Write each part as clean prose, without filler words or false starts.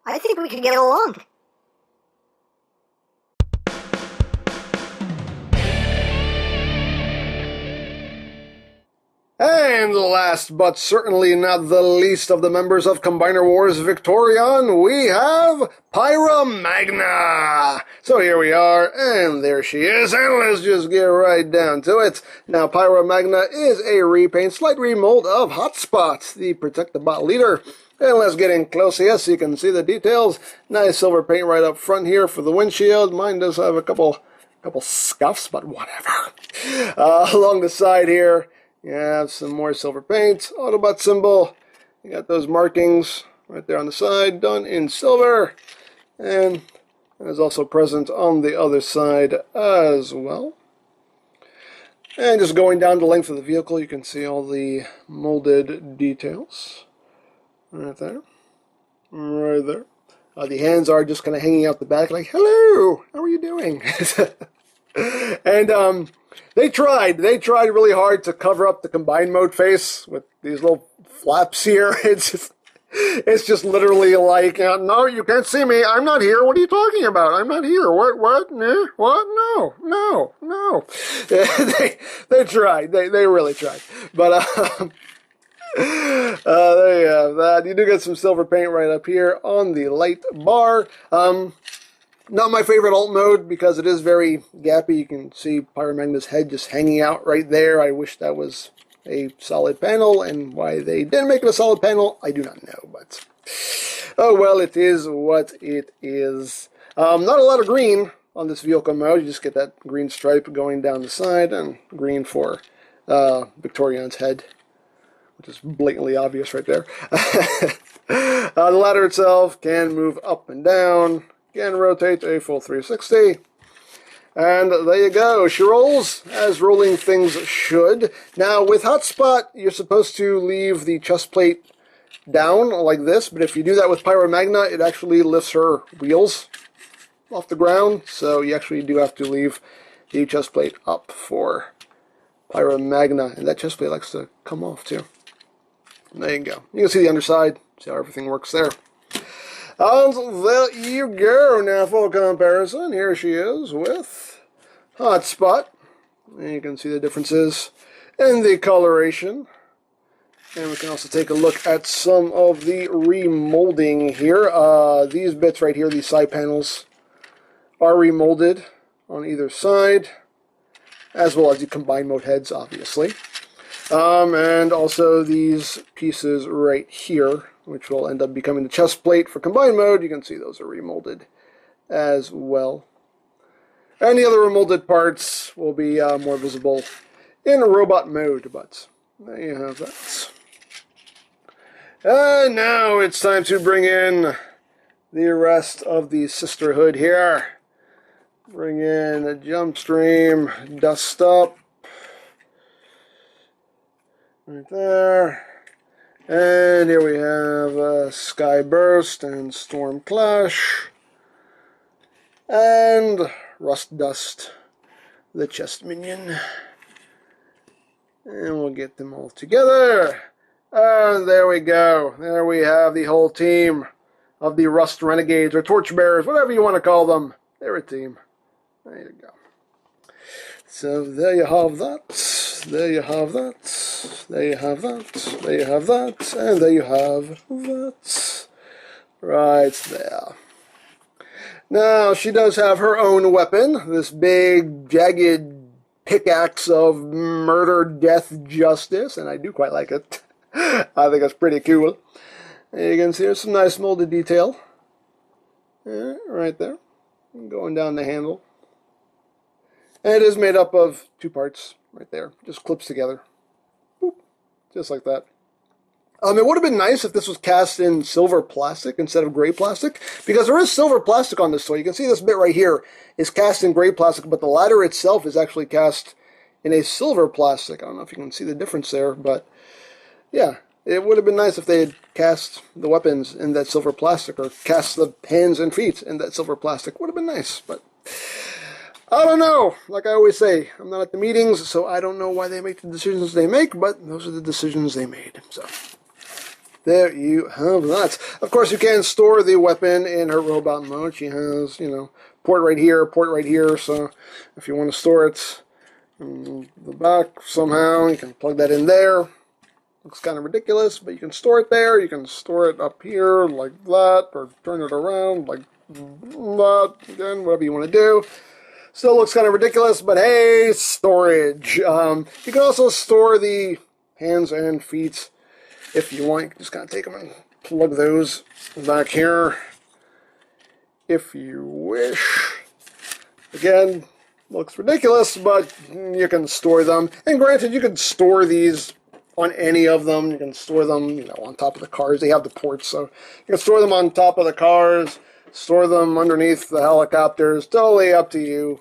I think we could get along. And last but certainly not the least of the members of Combiner Wars Victorion, we have Pyrrha Magna. So here we are, and there she is, and let's just get right down to it. Now, Pyrrha Magna is a repaint, slight remold of Hotspot, the Protect the Bot leader. And let's get in close here so you can see the details. Nice silver paint right up front here for the windshield. Mine does have a couple scuffs, but whatever. Along the side here, you have some more silver paint, Autobot symbol. You got those markings right there on the side, done in silver. And it is also present on the other side as well. And just going down the length of the vehicle, you can see all the molded details. Right there. Right there. The hands are just kind of hanging out the back like, hello, how are you doing? And they tried really hard to cover up the combined mode face with these little flaps here. It's just literally like, no, you can't see me. I'm not here. What are you talking about? I'm not here. What? No, what? No. They tried. They really tried. But there you have that. You do get some silver paint right up here on the light bar. Not my favorite alt mode because it is very gappy. You can see Pyrrha Magna's head just hanging out right there. I wish that was a solid panel, and why they didn't make it a solid panel, I do not know. But oh well, it is what it is. Not a lot of green on this vehicle mode. You just get that green stripe going down the side, and green for Victorion's head, which is blatantly obvious right there. The ladder itself can move up and down. Can rotate a full 360. And there you go. She rolls as rolling things should. Now, with Hotspot, you're supposed to leave the chest plate down like this, but if you do that with Pyrrha Magna, it actually lifts her wheels off the ground, so you actually do have to leave the chest plate up for Pyrrha Magna, and that chest plate likes to come off too. And there you go. You can see the underside, see how everything works there. And there you go. Now, for comparison, here she is with Hotspot. And you can see the differences in the coloration. And we can also take a look at some of the remolding here. These bits right here, these side panels, are remolded on either side, as well as the combined mode heads, obviously. And also these pieces right here, which will end up becoming the chest plate for combined mode. You can see those are remolded as well. And the other remolded parts will be more visible in robot mode, but there you have that. And now it's time to bring in the rest of the sisterhood here. Bring in a jump stream, dust up, right there. And here we have Sky Burst and Storm Clash. And Rust Dust, the chest minion. And we'll get them all together. And there we go. There we have the whole team of the Rust Renegades or Torchbearers, whatever you want to call them. They're a team. There you go. So there you have that. There you have that. There you have that. There you have that. And there you have that. Right there. Now, she does have her own weapon. This big, jagged pickaxe of murder, death, justice. And I do quite like it. I think it's pretty cool. And you can see there's some nice molded detail. Yeah, right there. Going down the handle. And it is made up of two parts right there. Just clips together. Boop. Just like that. It would have been nice if this was cast in silver plastic instead of gray plastic, because there is silver plastic on this toy. You can see this bit right here is cast in gray plastic, but the ladder itself is actually cast in a silver plastic. I don't know if you can see the difference there, but yeah, it would have been nice if they had cast the weapons in that silver plastic, or cast the hands and feet in that silver plastic. Would have been nice, but I don't know. Like I always say, I'm not at the meetings, so I don't know why they make the decisions they make, but those are the decisions they made. So there you have that. Of course, you can store the weapon in her robot mode. She has, you know, port right here, so if you want to store it in the back somehow, you can plug that in there. Looks kind of ridiculous, but you can store it there. You can store it up here like that, or turn it around like that. Again, whatever you want to do. Still looks kind of ridiculous, but hey, storage. You can also store the hands and feet if you want. You can just kind of take them and plug those back here if you wish. Again, looks ridiculous, but you can store them. And granted, you can store these on any of them. You can store them, you know, on top of the cars. They have the ports, so you can store them on top of the cars, store them underneath the helicopters. Totally up to you.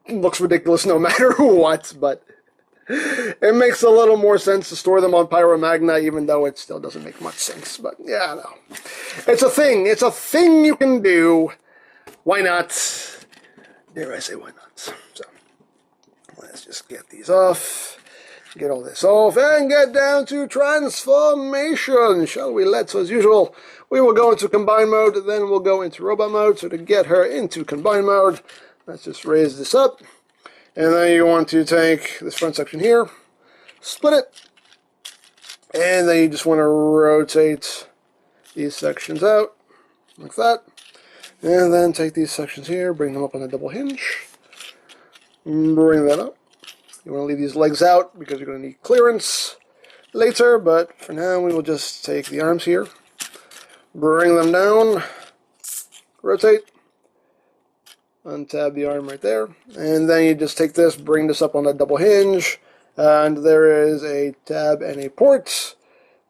It looks ridiculous no matter what, but it makes a little more sense to store them on Pyrrha Magna, even though it still doesn't make much sense. But yeah, no. It's a thing. It's a thing you can do. Why not? Dare I say why not? So, let's just get these off. Get all this off and get down to transformation, shall we? Let's, as usual, we will go into combine mode, then we'll go into robot mode. So to get her into combine mode, let's just raise this up. And then you want to take this front section here, split it, and then you just want to rotate these sections out, like that. And then take these sections here, bring them up on a double hinge, bring that up. You want to leave these legs out because you're going to need clearance later, but for now we will just take the arms here, bring them down, rotate, untab the arm right there, and then you just take this, bring this up on a double hinge, and there is a tab and a port.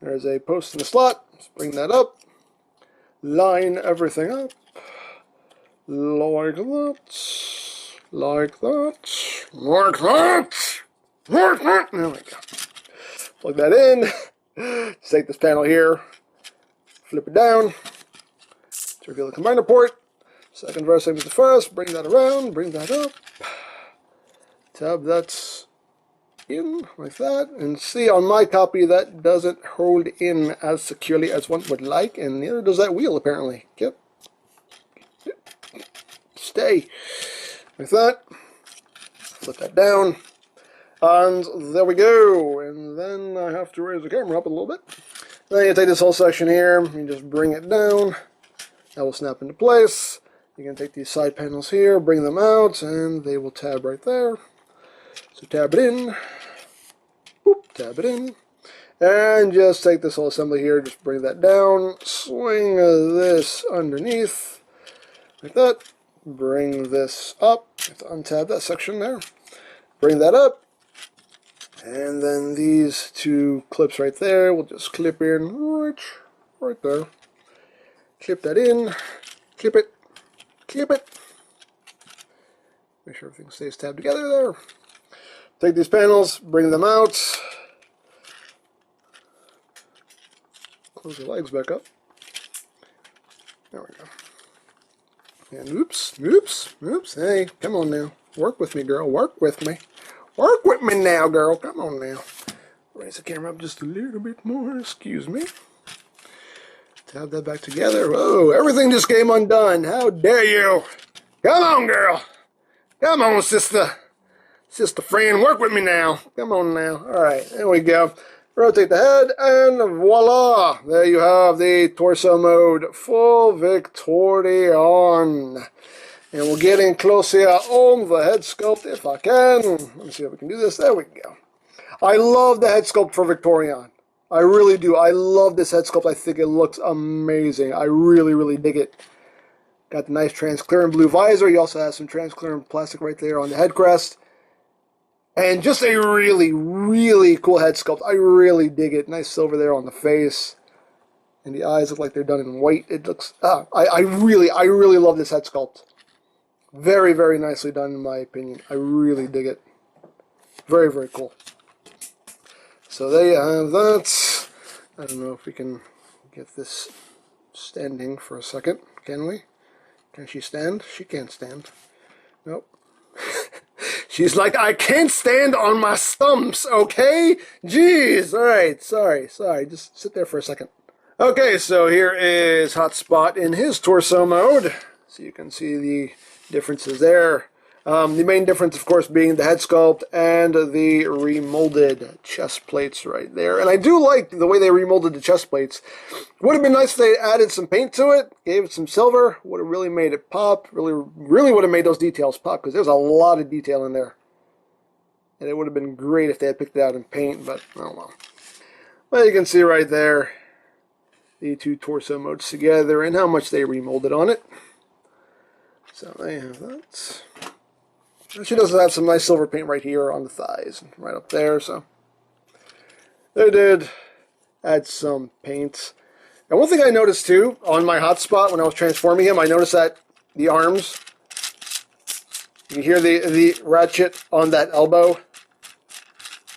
There's a post in the slot. Let's bring that up, line everything up, like that. Like that, like that, like that. There we go. Plug that in. Just take this panel here, flip it down to reveal the combiner port. Second verse, same as the first. Bring that around, bring that up. Tab that's in like that. And see, on my copy, that doesn't hold in as securely as one would like, and neither does that wheel apparently. Yep. Stay. Like that, flip that down, and there we go. And then I have to raise the camera up a little bit. Then you take this whole section here, you just bring it down, that will snap into place. You can take these side panels here, bring them out, and they will tab right there. So tab it in, boop, tab it in, and just take this whole assembly here, just bring that down, swing this underneath, like that. Bring this up, you have to untab that section there, bring that up, and then these two clips right there will just clip in right there. Clip that in, clip it, make sure everything stays tabbed together there. Take these panels, bring them out, close the legs back up, there we go. And oops, hey, come on now. Work with me, girl, work with me. Work with me now, girl, come on now. Raise the camera up just a little bit more, excuse me. Tab that back together. Whoa, everything just came undone. How dare you? Come on, girl. Come on, sister. Sister friend, work with me now. Come on now. All right, there we go. Rotate the head, and voila! There you have the torso mode, full Victorion. And we'll get in close here on the head sculpt if I can. Let me see if we can do this. There we go. I love the head sculpt for Victorion. I really do. I love this head sculpt. I think it looks amazing. I really, really dig it. Got the nice transparent blue visor. You also have some transparent plastic right there on the head crest. And just a really, really cool head sculpt. I really dig it. Nice silver there on the face. And the eyes look like they're done in white. It looks... I really love this head sculpt. Very, very nicely done in my opinion. I really dig it. Very, very cool. So there you have that. I don't know if we can get this standing for a second. Can we? Can she stand? She can't stand. Nope. She's like, I can't stand on my stumps, okay? Jeez, alright, sorry, just sit there for a second. Okay, so here is Hotspot in his torso mode. So you can see the differences there. The main difference, of course, being the head sculpt and the remolded chest plates right there. And I do like the way they remolded the chest plates. Would have been nice if they added some paint to it, gave it some silver. Would have really made it pop. Really would have made those details pop, because there's a lot of detail in there. And it would have been great if they had picked it out in paint, but I don't know. Well, you can see right there the two torso modes together and how much they remolded on it. So they have that. She does have some nice silver paint right here on the thighs, and right up there, so they did add some paint. And one thing I noticed too, on my Hotspot when I was transforming him, I noticed that the arms, you hear the ratchet on that elbow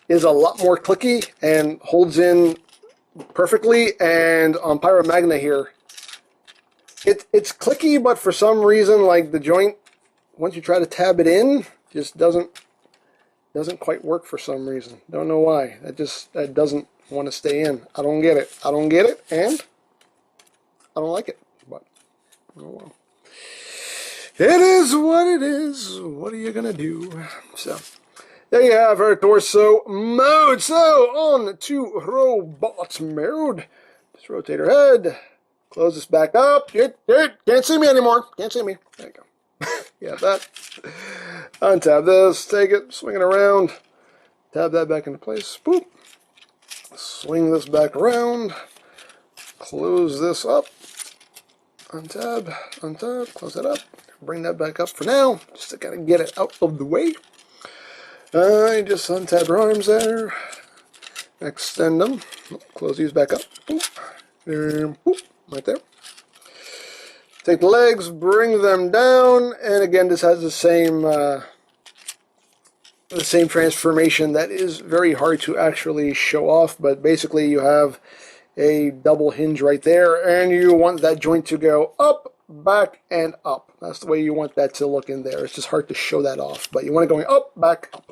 is a lot more clicky and holds in perfectly, and on Pyrrha Magna here, it's clicky, but for some reason, like the joint, once you try to tab it in, just doesn't quite work for some reason. Don't know why. That doesn't want to stay in. I don't get it. And I don't like it. But oh well. It is what it is. What are you gonna do? So there you have her torso mode. So on to robot mode. Just rotate her head. Close this back up. Can't see me anymore. Can't see me. There you go. Yeah, that. Untab this, take it, swing it around, tab that back into place, boop. Swing this back around, close this up, untab, close that up, bring that back up for now, just to kind of get it out of the way. Just untab her arms there, extend them, close these back up, boop, and boop, right there. Take the legs, bring them down, and again, this has the same transformation that is very hard to actually show off, but basically you have a double hinge right there, and you want that joint to go up, back, and up. That's the way you want that to look in there. It's just hard to show that off, but you want it going up, back, up.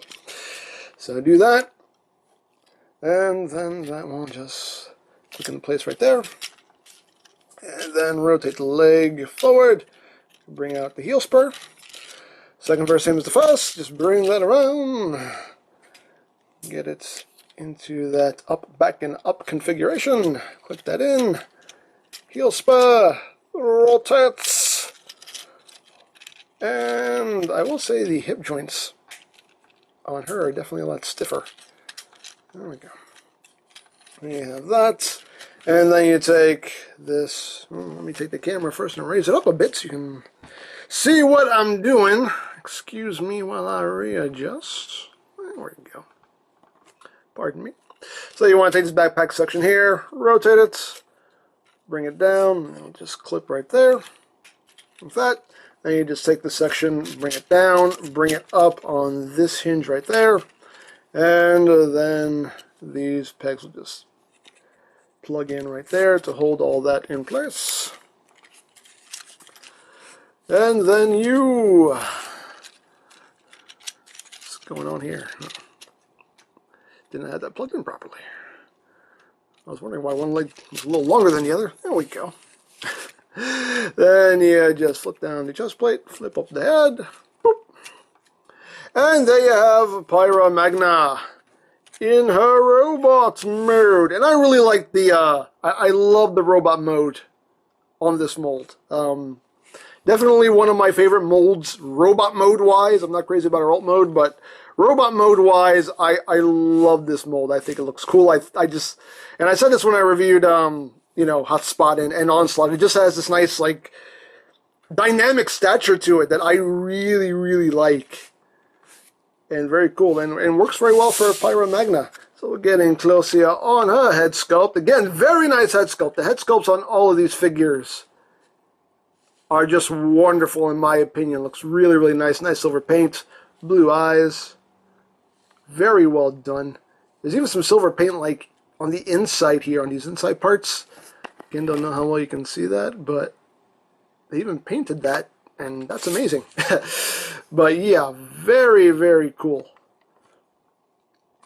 So do that, and then that will just click in place right there. And then rotate the leg forward, bring out the heel spur. Second verse, same as the first, just bring that around. Get it into that up, back, and up configuration. Click that in. Heel spur, rotates. And I will say the hip joints on her are definitely a lot stiffer. There we go. You have that. And then you take this, let me take the camera first and raise it up a bit so you can see what I'm doing. Excuse me while I readjust. There we go. Pardon me. So you want to take this backpack section here, rotate it, bring it down, and it'll just clip right there. With that, then you just take the section, bring it down, bring it up on this hinge right there, and then these pegs will just plug in right there to hold all that in place. And then what's going on here? Didn't have that plugged in properly. I was wondering why one leg was a little longer than the other. There we go. Then you just flip down the chest plate, flip up the head, boop. And there you have Pyrrha Magna in her robot mode. And I really like the, I love the robot mode on this mold. Definitely one of my favorite molds, robot mode-wise. I'm not crazy about her alt mode, but robot mode-wise, I love this mold. I think it looks cool. I said this when I reviewed, Hotspot and Onslaught. It just has this nice, like, dynamic stature to it that I really, really like. And very cool, and works very well for Pyrrha Magna. So we're getting close here on her head sculpt. Again, very nice head sculpt. The head sculpts on all of these figures are just wonderful in my opinion. Looks really, really nice. Nice silver paint, blue eyes. Very well done. There's even some silver paint like on the inside here, on these inside parts. Again, don't know how well you can see that, but they even painted that, and that's amazing. But yeah, very, very cool.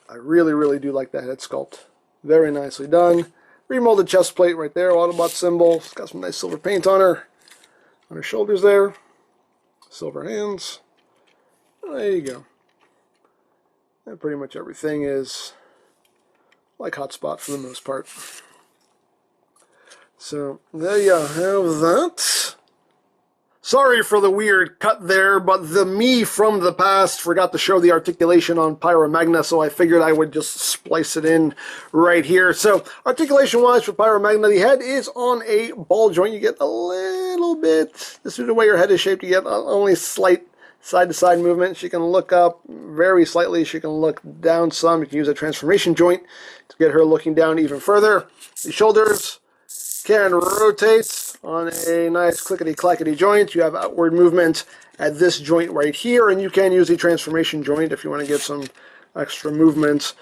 I really, really do like that head sculpt. Very nicely done. Remolded chest plate right there, Autobot symbol. It's got some nice silver paint on her shoulders there. Silver hands. There you go. And pretty much everything is like Hotspot for the most part. So there you have that. Sorry for the weird cut there, but the me from the past forgot to show the articulation on Pyrrha Magna, so I figured I would just splice it in right here. So, articulation-wise for Pyrrha Magna, the head is on a ball joint. You get a little bit, this is the way your head is shaped, you get only slight side-to-side movement. She can look up very slightly. She can look down some. You can use a transformation joint to get her looking down even further. The shoulders can rotate on a nice clickety-clackety joint. You have outward movement at this joint right here, and you can use a transformation joint if you want to get some extra movement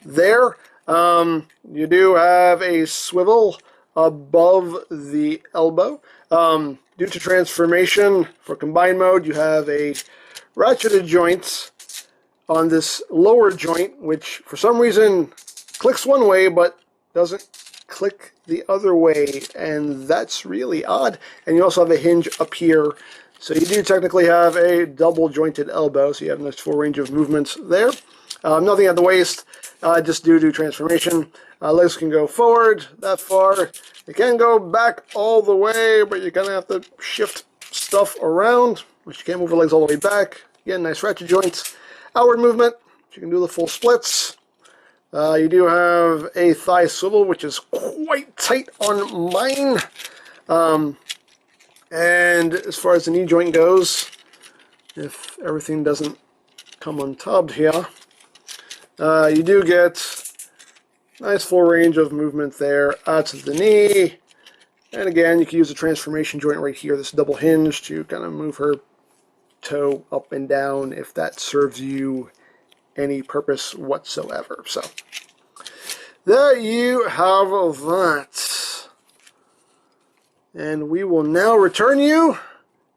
there. You do have a swivel above the elbow. Due to transformation, for combined mode, you have a ratcheted joint on this lower joint, which for some reason clicks one way, but doesn't click the other way, and that's really odd. And you also have a hinge up here, so you do technically have a double jointed elbow, so you have a nice full range of movements there. Nothing at the waist, just due to transformation. Legs can go forward that far. They can go back all the way, but you're gonna have to shift stuff around, which you can't move the legs all the way back. Again, nice ratchet joints. Outward movement, you can do the full splits. You do have a thigh swivel, which is quite tight on mine. And as far as the knee joint goes, if everything doesn't come untubbed here, you do get nice full range of movement there out to the knee. And again, you can use a transformation joint right here, this double hinge, to kind of move her toe up and down if that serves you any purpose whatsoever. So there you have that. And we will now return you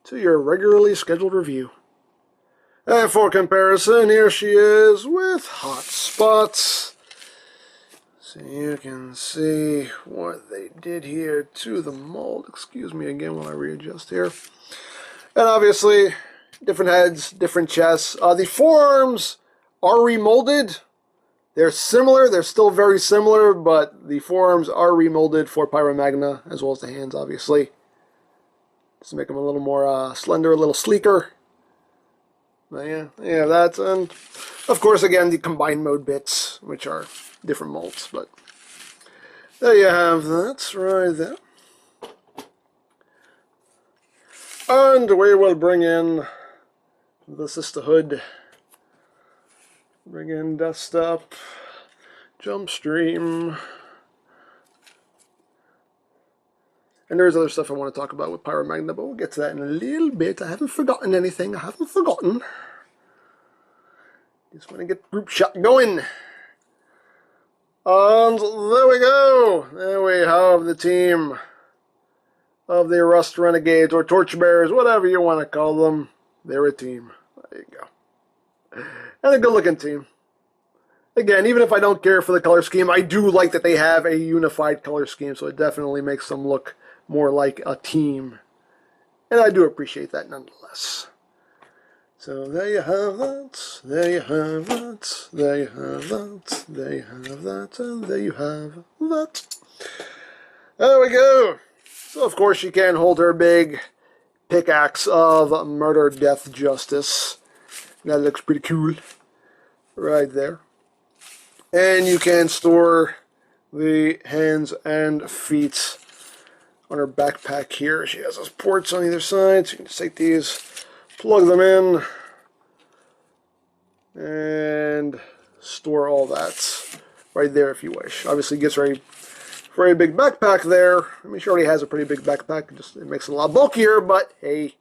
to your regularly scheduled review. And for comparison, here she is with Hotspot. So you can see what they did here to the mold. Excuse me again while I readjust here. And obviously, different heads, different chests. The forearms are remolded. They're similar. They're still very similar, but the forearms are remolded for Pyrrha Magna, as well as the hands, obviously. Just to make them a little more slender, a little sleeker. But yeah, that's, and of course, again, the combined mode bits, which are different molds, but there you have that right there. And we will bring in the sisterhood. Bring in Dust Up, Jump Stream. And there's other stuff I want to talk about with Pyrrha Magna, but we'll get to that in a little bit. I haven't forgotten anything. I haven't forgotten. Just want to get group shot going. And there we go. There we have the team of the Rust Renegades, or Torchbearers, whatever you want to call them. They're a team. There you go. And a good-looking team. Again, even if I don't care for the color scheme, I do like that they have a unified color scheme, so it definitely makes them look more like a team. And I do appreciate that nonetheless. So there you have that, there you have that, there you have that, there you have that, and there you have that. There we go. So of course she can hold her big pickaxe of murder, death, justice. That looks pretty cool. Right there. And you can store the hands and feet on her backpack here. She has those ports on either side, so you can just take these, plug them in, and store all that right there if you wish. Obviously it gets very big backpack there. I mean, she already has a pretty big backpack. It makes it a lot bulkier, but hey,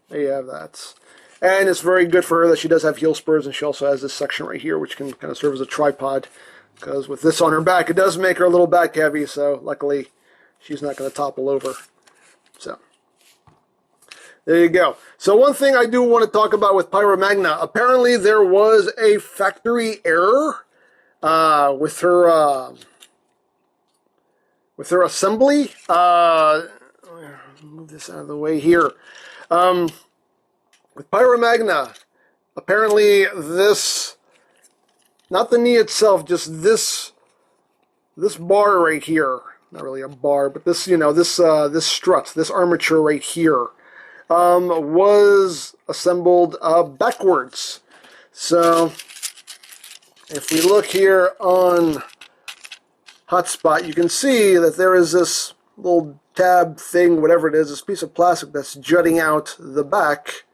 there you have that. And it's very good for her that she does have heel spurs, and she also has this section right here, which can kind of serve as a tripod, because with this on her back, it does make her a little back heavy, so luckily she's not going to topple over. So There you go. So one thing I do want to talk about with Pyrrha Magna, apparently there was a factory error with her assembly. Move this out of the way here. With Pyrrha Magna, apparently this, not the knee itself, just this bar right here. Not really a bar, but this, this strut, this armature right here, was assembled backwards. So if we look here on Hotspot, you can see that there is this little tab thing, whatever it is, this piece of plastic that's jutting out the back,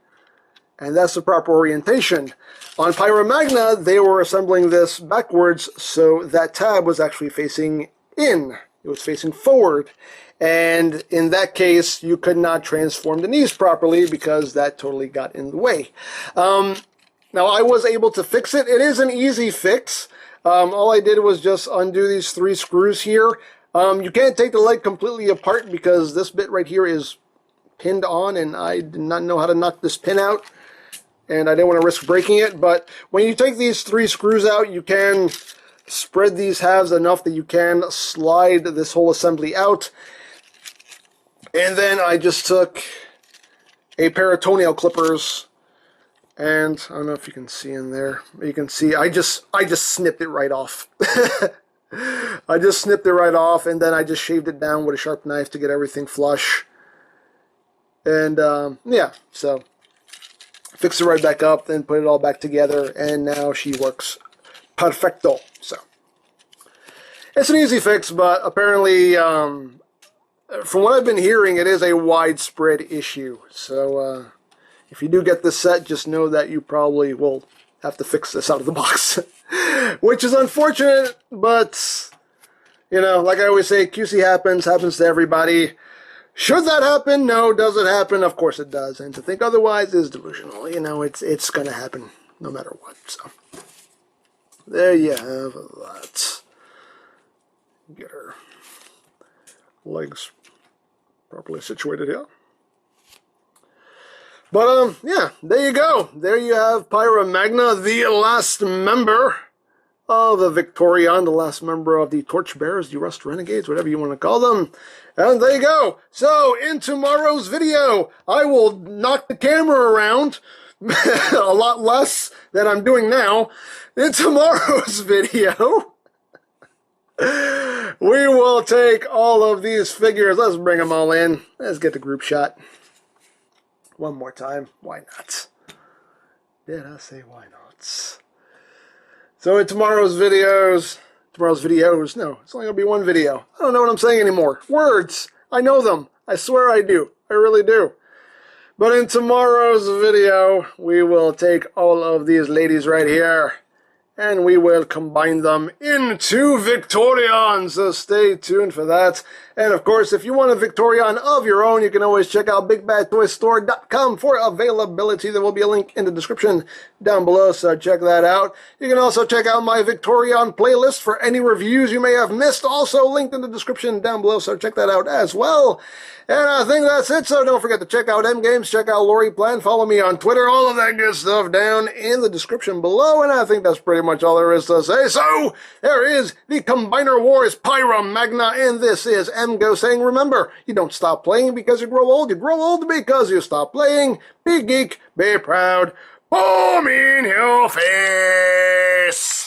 and that's the proper orientation. On Pyrrha Magna, they were assembling this backwards, so that tab was actually facing in. It was facing forward, and in that case, you could not transform the knees properly because that totally got in the way. Now, I was able to fix it. It is an easy fix. All I did was just undo these 3 screws here. You can't take the leg completely apart because this bit right here is pinned on, and I did not know how to knock this pin out, and I didn't want to risk breaking it. But when you take these 3 screws out, you can spread these halves enough that you can slide this whole assembly out. And then I just took a pair of toenail clippers, and I don't know if you can see in there. You can see I just snipped it right off. I just snipped it right off, and then I just shaved it down with a sharp knife to get everything flush. And yeah, so fix it right back up, then put it all back together, and now she works perfecto. So it's an easy fix, but apparently, from what I've been hearing, it is a widespread issue. So if you do get this set, just know that you probably will have to fix this out of the box, which is unfortunate, but like I always say, QC happens to everybody. Should that happen? No. Does it happen? Of course it does. And to think otherwise is delusional. It's going to happen no matter what. So there you have that. Get her legs properly situated here. But yeah, there you go. There you have Pyrrha Magna, the last member of the Victorion, the last member of the Torchbearers, the Rust Renegades, whatever you want to call them. And there you go. So, in tomorrow's video, I will knock the camera around a lot less than I'm doing now. In tomorrow's video, we will take all of these figures. Let's bring them all in. Let's get the group shot. One more time. Why not? Did I say why not? So in tomorrow's videos, no, it's only going to be one video. I don't know what I'm saying anymore. Words, I know them. I swear I do. I really do. But in tomorrow's video, we will take all of these ladies right here, and we will combine them into Victorion. So stay tuned for that. And of course, if you want a Victorion of your own, you can always check out BigBadToyStore.com for availability. There will be a link in the description down below, so check that out. You can also check out my Victorion playlist for any reviews you may have missed, also linked in the description down below, so check that out as well. And I think that's it, so don't forget to check out EmGo's, check out Lori Plan, follow me on Twitter, all of that good stuff down in the description below, and I think that's pretty much all there is to say. So, there is the Combiner Wars Pyrrha Magna, and this is EmGo saying, remember, you don't stop playing because you grow old because you stop playing. Be geek, be proud, boom in your face!